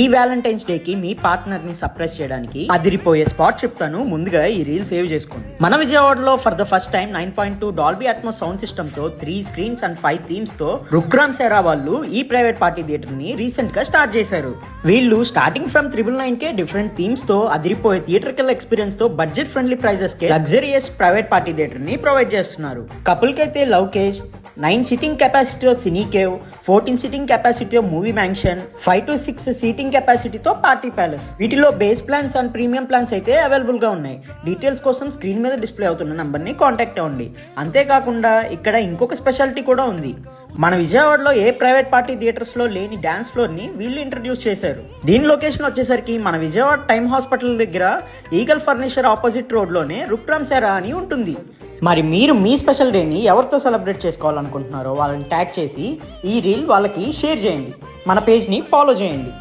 ఈ Valentine's day కి మీ partner ని సర్ప్రైజ్ చేయడానికి అదిరిపోయే స్పాట్ షిఫ్ట్లను ముందుగా ఈ రీల్ సేవ్ చేసుకోండి. మన విజయవాడలో for the first time 9.2 Dolby Atmos sound system తో 3 స్క్రీన్స్ అండ్ 5 థీమ్స్ తో రుక్రామ్ సెరా వాళ్ళు ఈ ప్రైవేట్ పార్టీ థియేటర్ ని రీసెంట్ గా స్టార్ట్ చేశారు. వీళ్ళు స్టార్టింగ్ ఫ్రమ్ 999 డిఫరెంట్ థీమ్స్ తో అదిరిపోయే థియేటర్కల్ ఎక్స్పీరియన్స్ తో బడ్జెట్ ఫ్రెండ్లీ ప్రైజెస్ కి లగ్జరియస్ ప్రైవేట్ పార్టీ థియేటర్ ని ప్రొవైడ్ చేస్తున్నారు. కపుల్ కి అయితే love cage, 9 sitting capacity cine cave, 14 sitting capacity movie mansion, 5 to 6 seating కెపాసిటీతో పార్టీ ప్యాలెస్. వీటిలో base plans and premium plans అయితే అవైలబుల్ గా ఉన్నాయి. డీటెయిల్స్ కోసం స్క్రీన్ మీద డిస్ప్లే అవుతున్న నంబర్ ని కాంటాక్ట్ అవ్వండి. అంతేకాకుండా ఇక్కడ ఇంకొక స్పెషాలిటీ కూడా ఉంది. మన విజయవాడలో ఏ ప్రైవేట్ పార్టీ థియేటర్స్ లో లేని డాన్స్ ఫ్లోర్ ని వీళ్ళు ఇంట్రడ్యూస్ చేశారు. దీని లొకేషన్ వచ్చేసరికి మన విజయవాడ టైమ్ హాస్పిటల్ దగ్గర ఈగల్ ఫర్నిచర్ ఆపోజిట్ రోడ్ లోనే రుక్రామ్ సెరా అని ఉంటుంది. మరి మీరు మీ స్పెషల్ డేని ఎవరితో సెలబ్రేట్ చేసుకోవాలనుకుంటున్నారో వాళ్ళని ట్యాగ్ చేసి ఈ రీల్ వాళ్ళకి షేర్ చేయండి. మన పేజ్ని ఫాలో చేయండి.